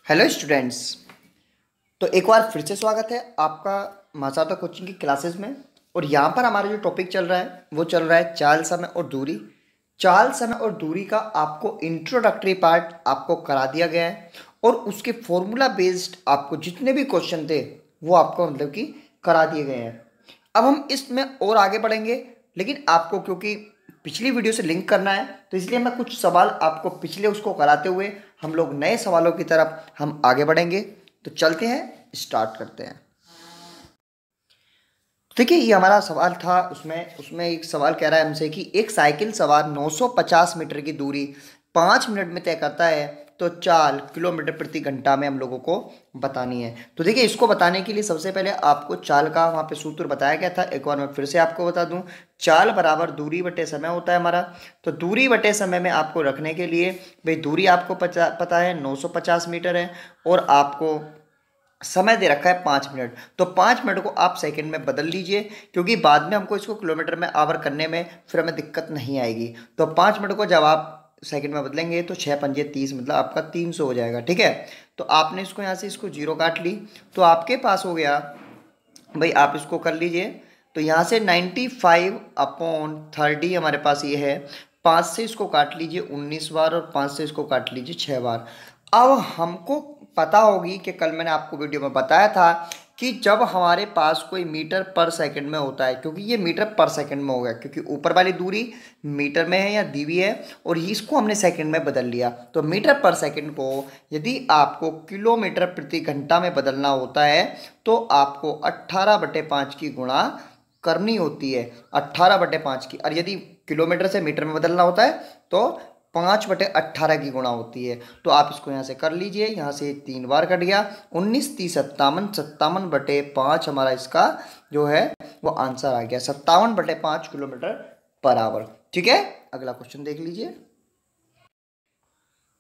Hello students. तो एक बार फिर से स्वागत है आपका माचाता कोचिंग की क्लासेस में। और यहाँ पर हमारा जो टॉपिक चल रहा है वो चल रहा है चाल, समय और दूरी। चाल, समय और दूरी का आपको इंट्रोडक्टरी पार्ट आपको करा दिया गया है और उसके फॉर्मूला बेस्ड आपको जितने भी क्वेश्चन थे वो आपको मतलब कि करा दिए गए हैं। अब हम इसमें और आगे बढ़ेंगे, लेकिन आपको क्योंकि पिछली वीडियो से लिंक करना है तो इसलिए मैं कुछ सवाल आपको पिछले उसको कराते हुए हम लोग नए सवालों की तरफ हम आगे बढ़ेंगे। तो चलते हैं, स्टार्ट करते हैं। देखिए, ये हमारा सवाल था, उसमें उसमें एक सवाल कह रहा है हमसे कि एक साइकिल सवार 950 मीटर की दूरी 5 मिनट में तय करता है, तो चाल किलोमीटर प्रति घंटा में हम लोगों को बतानी है। तो देखिए, इसको बताने के लिए सबसे पहले आपको चाल का वहाँ पे सूत्र बताया गया था, एक बार मैं फिर से आपको बता दूं। चाल बराबर दूरी बटे समय होता है हमारा। तो दूरी बटे समय में आपको रखने के लिए भाई दूरी आपको पता है 950 मीटर है और आपको समय दे रखा है 5 मिनट। तो 5 मिनट को आप सेकंड में बदल लीजिए, क्योंकि बाद में हमको इसको किलोमीटर में आवर करने में फिर हमें दिक्कत नहीं आएगी। तो 5 मिनट को जब आप सेकंड में बदलेंगे तो 6×5 = 30, मतलब आपका 300 हो जाएगा। ठीक है, तो आपने इसको यहाँ से इसको जीरो काट ली तो आपके पास हो गया भाई, आप इसको कर लीजिए। तो यहाँ से 95/30 हमारे पास ये है। 5 से इसको काट लीजिए 19 बार और 5 से इसको काट लीजिए 6 बार। अब हमको पता होगी कि कल मैंने आपको वीडियो में बताया था कि जब हमारे पास कोई मीटर पर सेकंड में होता है, क्योंकि ये मीटर पर सेकंड में हो गया क्योंकि ऊपर वाली दूरी मीटर में है या दी हुई है और इसको हमने सेकंड में बदल लिया। तो मीटर पर सेकंड को यदि आपको किलोमीटर प्रति घंटा में बदलना होता है तो आपको 18/5 की गुणा करनी होती है, 18/5 की। और यदि किलोमीटर से मीटर में बदलना होता है तो 5/18 की गुणा होती है। तो आप इसको यहाँ से कर लीजिए, यहाँ से 3 बार कट गया, 19 30 57, 57/5 हमारा इसका जो है वो आंसर आ गया, 57/5 किलोमीटर पर आवर। ठीक है, अगला क्वेश्चन देख लीजिए।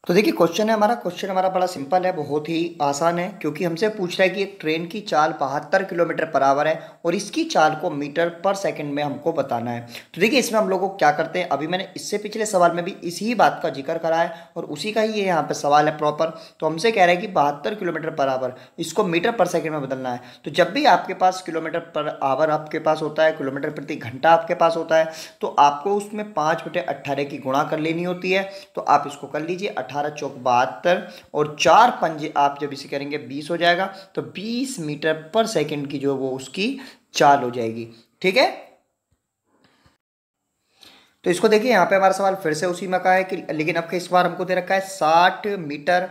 तो देखिए, क्वेश्चन हमारा बड़ा सिंपल है, बहुत ही आसान है, क्योंकि हमसे पूछ रहा है कि एक ट्रेन की चाल 72 किलोमीटर पर आवर है और इसकी चाल को मीटर पर सेकंड में हमको बताना है। तो देखिए, इसमें हम लोग को क्या करते हैं, अभी मैंने इससे पिछले सवाल में भी इसी बात का जिक्र करा है और उसी का ही ये यहाँ पे सवाल है प्रॉपर। तो हमसे कह रहा है कि 72 किलोमीटर पर आवर, इसको मीटर पर सेकेंड में बदलना है। तो जब भी आपके पास किलोमीटर पर आवर आपके पास होता है, किलोमीटर प्रति घंटा आपके पास होता है, तो आपको उसमें 5/18 की गुणा कर लेनी होती है। तो आप इसको कर लीजिए, 18 चौक 72 और 4 पंजे आप जब इसे करेंगे 20 हो जाएगा। तो 20 मीटर पर सेकंड की जो वो उसकी चाल हो जाएगी। ठीक है, तो इसको देखिए, यहाँ पे हमारा सवाल फिर से उसी में का है कि लेकिन अब इस बार हमको दे रखा है 60 मीटर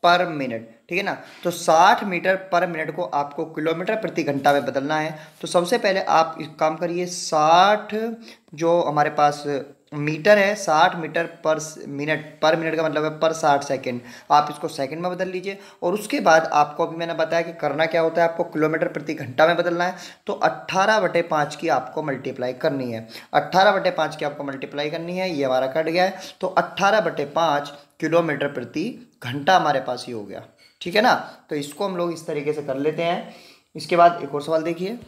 पर मिनट। ठीक है ना, तो 60 मीटर पर मिनट को आपको किलोमीटर प्रति घंटा में बदलना है। तो सबसे पहले आप एक काम करिए, 60 जो हमारे पास मीटर है, 60 मीटर पर मिनट का मतलब है पर 60 सेकंड, आप इसको सेकंड में बदल लीजिए। और उसके बाद आपको अभी मैंने बताया कि करना क्या होता है, आपको किलोमीटर प्रति घंटा में बदलना है। तो 18/5 की आपको मल्टीप्लाई करनी है, 18/5 की आपको मल्टीप्लाई करनी है। ये हमारा कट गया है, तो 18/5 किलोमीटर प्रति घंटा हमारे पास ही हो गया। ठीक है ना, तो इसको हम लोग इस तरीके से कर लेते हैं। इसके बाद एक और सवाल देखिए।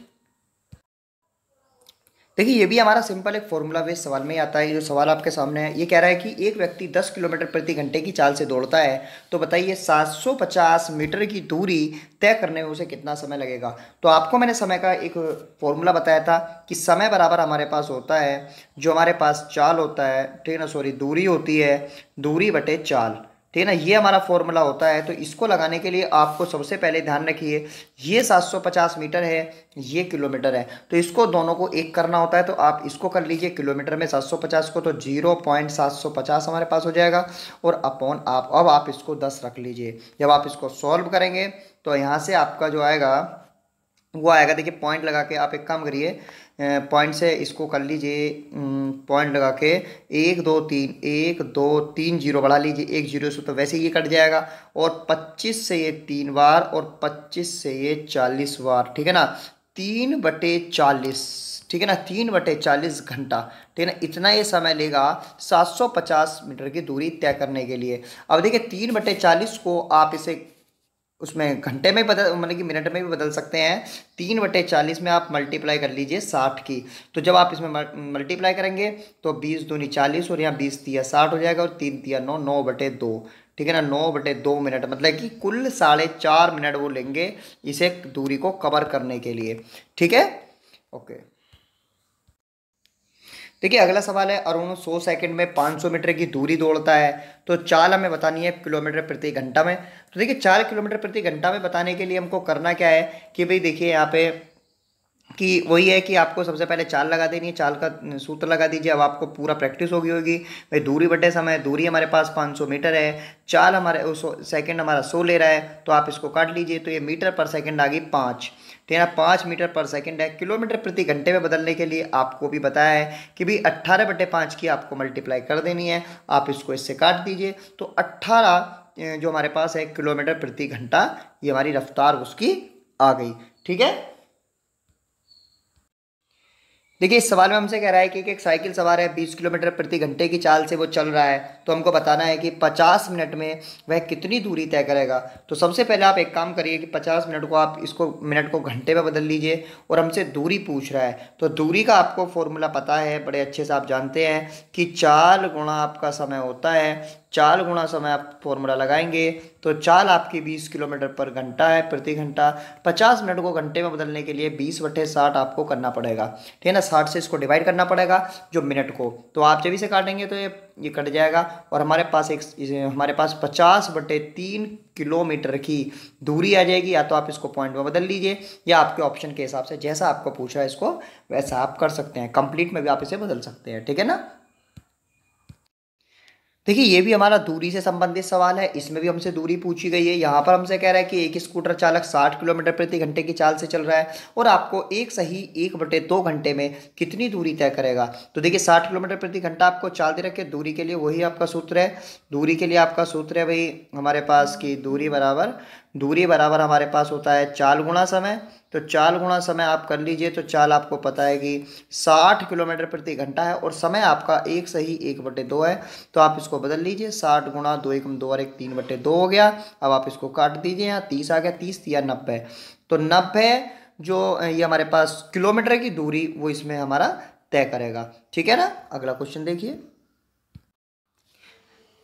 देखिए, ये भी हमारा सिंपल एक फॉर्मूला बेस्ड सवाल में ही आता है। ये जो सवाल आपके सामने है ये कह रहा है कि एक व्यक्ति 10 किलोमीटर प्रति घंटे की चाल से दौड़ता है, तो बताइए 750 मीटर की दूरी तय करने में उसे कितना समय लगेगा। तो आपको मैंने समय का एक फॉर्मूला बताया था कि समय बराबर हमारे पास होता है जो हमारे पास चाल होता है, ठीक है ना, सॉरी दूरी होती है, दूरी बटे चाल। ठीक है ना, ये हमारा फॉर्मूला होता है। तो इसको लगाने के लिए आपको सबसे पहले ध्यान रखिए, ये 750 मीटर है, ये किलोमीटर है, तो इसको दोनों को एक करना होता है। तो आप इसको कर लीजिए किलोमीटर में 750 को, तो 0.750 हमारे पास हो जाएगा और अपॉन आप अब आप इसको 10 रख लीजिए। जब आप इसको सॉल्व करेंगे तो यहाँ से आपका जो आएगा वो आएगा, देखिए पॉइंट लगा के आप एक काम करिए, पॉइंट से इसको कर लीजिए, पॉइंट लगा के 1 2 3 जीरो बढ़ा लीजिए, 1 जीरो से तो वैसे ही ये कट जाएगा। और 25 से ये 3 बार और 25 से ये 40 बार। ठीक है ना, 3/40, ठीक है ना, 3/40 घंटा। ठीक है ना, इतना ये समय लेगा 750 मीटर की दूरी तय करने के लिए। अब देखिए 3/40 को आप इसे उसमें घंटे में बदल, मतलब कि मिनट में भी बदल सकते हैं। 3/40 में आप मल्टीप्लाई कर लीजिए 60 की। तो जब आप इसमें मल्टीप्लाई करेंगे तो 20 दूनी 40 और यहाँ 20 तिया 60 हो जाएगा और 3 तिया 9, 9/2। ठीक है ना। 9/2 मिनट मतलब कि कुल 4.5 मिनट वो लेंगे इसे दूरी को कवर करने के लिए। ठीक है, ओके। देखिए अगला सवाल है, अरुण 100 सेकंड में 500 मीटर की दूरी दौड़ता है, तो चाल हमें बतानी है किलोमीटर प्रति घंटा में। तो देखिए 4 किलोमीटर प्रति घंटा में बताने के लिए हमको करना क्या है कि भाई देखिए यहाँ पे कि वही है कि आपको सबसे पहले चाल लगा देनी है, चाल का सूत्र लगा दीजिए। अब आपको पूरा प्रैक्टिस होगी होगी भाई दूरी बटे समय, दूरी हमारे पास 500 मीटर है, चाल हमारे सेकंड हमारा 100 ले रहा है, तो आप इसको काट लीजिए, तो ये मीटर पर सेकंड आ गई 5। ठीक है ना, 5 मीटर पर सेकंड है। किलोमीटर प्रति घंटे में बदलने के लिए आपको भी बताया है कि भाई 18/5 की आपको मल्टीप्लाई कर देनी है, आप इसको इससे काट दीजिए, तो 18 जो हमारे पास है किलोमीटर प्रति घंटा, ये हमारी रफ्तार उसकी आ गई। ठीक है, देखिए इस सवाल में हमसे कह रहा है कि एक साइकिल सवार है, 20 किलोमीटर प्रति घंटे की चाल से वो चल रहा है, तो हमको बताना है कि 50 मिनट में वह कितनी दूरी तय करेगा। तो सबसे पहले आप एक काम करिए कि 50 मिनट को आप इसको मिनट को घंटे में बदल लीजिए, और हमसे दूरी पूछ रहा है, तो दूरी का आपको फॉर्मूला पता है, बड़े अच्छे से आप जानते हैं कि चाल गुणा आपका समय होता है। चाल गुणा समय आप फॉर्मूला लगाएंगे तो चाल आपकी 20 किलोमीटर पर घंटा है प्रति घंटा। 50 मिनट को घंटे में बदलने के लिए 20/60 आपको करना पड़ेगा। ठीक है ना, 60 से इसको डिवाइड करना पड़ेगा जो मिनट को, तो आप जब इसे काटेंगे तो ये कट जाएगा, और हमारे पास हमारे पास 50/3 किलोमीटर की दूरी आ जाएगी। या तो आप इसको पॉइंट में बदल लीजिए, या आपके ऑप्शन के हिसाब से जैसा आपको पूछा है इसको वैसा आप कर सकते हैं, कंप्लीट में भी आप इसे बदल सकते हैं। ठीक है ना, देखिए ये भी हमारा दूरी से संबंधित सवाल है, इसमें भी हमसे दूरी पूछी गई है। यहाँ पर हमसे कह रहा है कि एक स्कूटर चालक 60 किलोमीटर प्रति घंटे की चाल से चल रहा है, और आपको एक सही 1/2 घंटे में कितनी दूरी तय करेगा। तो देखिए 60 किलोमीटर प्रति घंटा आपको चाल दे रखे, दूरी के लिए वही आपका सूत्र है। दूरी के लिए आपका सूत्र है भाई हमारे पास की दूरी बराबर हमारे पास होता है चाल गुणा समय। तो चाल गुणा समय आप कर लीजिए, तो चाल आपको पता है कि 60 किलोमीटर प्रति घंटा है, और समय आपका एक सही 1/2 है, तो आप इसको बदल लीजिए। 60 गुणा 2 एकम 2 और 1 3/2 हो गया। अब आप इसको काट दीजिए, यहाँ 30 आ गया, 30 या 90, तो 90 जो ये हमारे पास किलोमीटर की दूरी वो इसमें हमारा तय करेगा। ठीक है ना, अगला क्वेश्चन देखिए।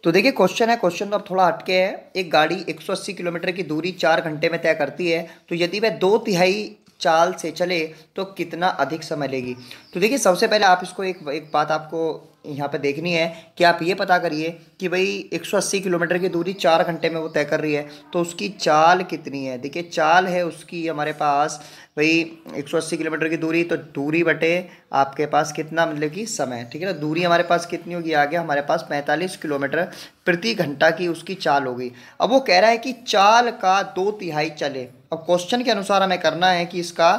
तो देखिए क्वेश्चन है, क्वेश्चन तो अब थोड़ा हटके है। एक गाड़ी 180 किलोमीटर की दूरी 4 घंटे में तय करती है, तो यदि वह 2/3 चाल से चले तो कितना अधिक समय लेगी। तो देखिए सबसे पहले आप इसको एक बात आपको यहाँ पे देखनी है कि आप ये पता करिए कि भाई 180 किलोमीटर की दूरी 4 घंटे में वो तय कर रही है, तो उसकी चाल कितनी है। देखिए चाल है उसकी हमारे पास भाई 180 किलोमीटर की दूरी, तो दूरी बटे आपके पास कितना मतलब कि समय। ठीक है ना, दूरी हमारे पास कितनी होगी, आ गया हमारे पास 45 किलोमीटर प्रति घंटा की उसकी चाल होगी। अब वो कह रहा है कि चाल का 2/3 चले। अब क्वेश्चन के अनुसार हमें करना है कि इसका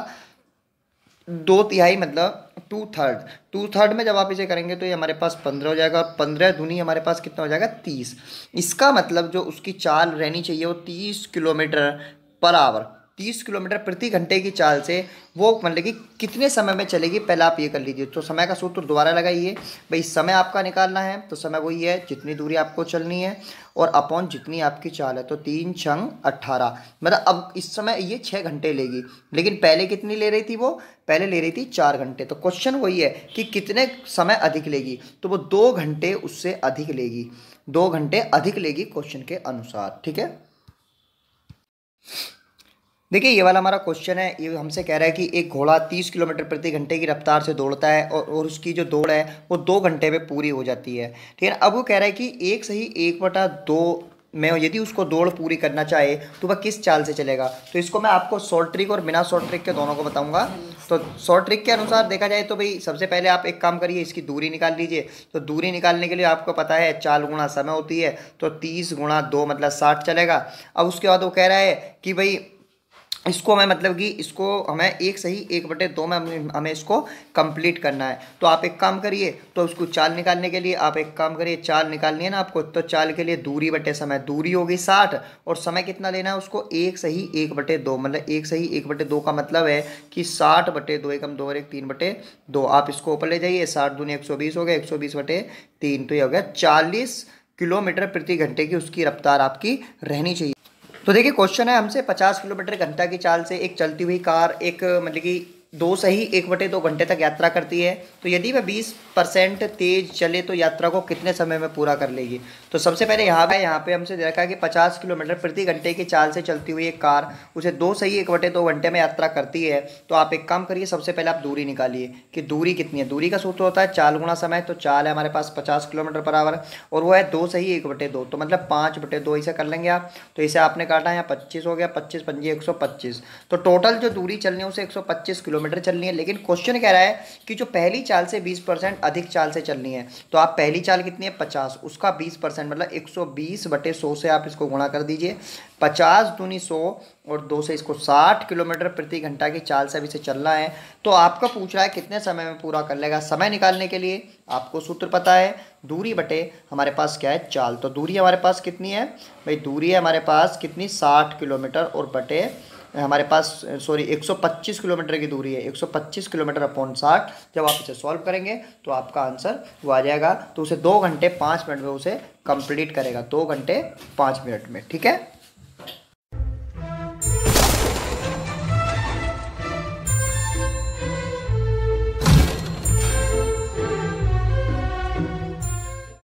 2/3 मतलब 2/3 में जब आप इसे करेंगे तो ये हमारे पास 15 हो जाएगा, और 15 दूनी हमारे पास कितना हो जाएगा 30। इसका मतलब जो उसकी चाल रहनी चाहिए वो 30 किलोमीटर पर आवर, 30 किलोमीटर प्रति घंटे की चाल से वो मतलब कि कितने समय में चलेगी, पहले आप ये कर लीजिए। तो समय का सूत्र दोबारा लगाइए भाई, समय आपका निकालना है तो समय वही है जितनी दूरी आपको चलनी है और अपॉन जितनी आपकी चाल है, तो 3 छंग 18, मतलब अब इस समय ये 6 घंटे लेगी, लेकिन पहले कितनी ले रही थी, वो पहले ले रही थी 4 घंटे। तो क्वेश्चन वही है कि कितने समय अधिक लेगी, तो वो 2 घंटे उससे अधिक लेगी, 2 घंटे अधिक लेगी क्वेश्चन के अनुसार। ठीक है, देखिए ये वाला हमारा क्वेश्चन है, ये हमसे कह रहा है कि एक घोड़ा 30 किलोमीटर प्रति घंटे की रफ्तार से दौड़ता है, और उसकी जो दौड़ है वो 2 घंटे में पूरी हो जाती है। ठीक है, अब वो कह रहा है कि एक सही 1/2 में यदि उसको दौड़ पूरी करना चाहे तो वह किस चाल से चलेगा। तो इसको मैं आपको शॉर्ट ट्रिक और बिना शॉर्ट ट्रिक के दोनों को बताऊंगा। तो शॉर्ट ट्रिक के अनुसार देखा जाए तो भाई सबसे पहले आप एक काम करिए, इसकी दूरी निकाल लीजिए। तो दूरी निकालने के लिए आपको पता है चाल गुणा समय होती है, तो 30 गुणा 2 मतलब 60 चलेगा। अब उसके बाद वो कह रहा है कि भाई इसको हमें मतलब कि इसको हमें एक सही 1/2 में हमें इसको कंप्लीट करना है। तो आप एक काम करिए, तो उसको चाल निकालने के लिए आप एक काम करिए, चाल निकालनी है ना आपको, तो चाल के लिए दूरी बटे समय, दूरी होगी 60 और समय कितना लेना है उसको, एक सही 1/2, मतलब एक सही 1/2 का मतलब है कि 60/2 एकम 2 और 1 3/2। आप इसको ऊपर ले जाइए, 60 दूनी 120 हो गया, 120/3, तो ये हो गया 40 किलोमीटर प्रति घंटे की उसकी रफ्तार आपकी रहनी चाहिए। तो देखिए क्वेश्चन है हमसे 50 किलोमीटर घंटा की चाल से एक चलती हुई कार एक मतलब कि दो सही 1/2 घंटे तक यात्रा करती है, तो यदि वह 20% तेज चले तो यात्रा को कितने समय में पूरा कर लेगी। तो सबसे पहले यहाँ पे हमसे दे रखा है कि 50 किलोमीटर प्रति घंटे की चाल से चलती हुई एक कार उसे दो सही 1/2 घंटे में यात्रा करती है। तो आप एक काम करिए, सबसे पहले आप दूरी निकालिए कि दूरी कितनी है। दूरी का सूत्र होता है चाल गुणा समय, तो चाल है हमारे पास 50 किलोमीटर पर आवर और वो है दो सही 1/2, तो मतलब 5/2 इसे कर लेंगे आप। तो इसे आपने काटा, यहाँ 25 हो गया, 25 पंजी 125, तो टोटल जो दूरी चलनी है उसे 125 किलोमीटर चलनी है। लेकिन क्वेश्चन कह रहा है कि जो पहली चाल से 20% अधिक चाल से चलनी है, तो आप पहली चाल कितनी है 50, उसका 20% मतलब 120/100 से आप इसको गुणा कर दीजिए। 50 दूनी 100 और 2 से इसको 60 किलोमीटर प्रति घंटा की चाल से अभी से चलना है। तो आपका पूछ रहा है कितने समय में पूरा कर लेगा। समय निकालने के लिए आपको सूत्र पता है, दूरी बटे हमारे पास क्या है चाल। तो दूरी हमारे पास कितनी है भाई, दूरी है हमारे पास कितनी 60 किलोमीटर और बटे हमारे पास 125 किलोमीटर की दूरी है, 125 किलोमीटर अपॉन 60। जब आप इसे सॉल्व करेंगे तो आपका आंसर वो आ जाएगा। तो उसे 2 घंटे 5 मिनट में उसे कंप्लीट करेगा, 2 घंटे 5 मिनट में। ठीक है।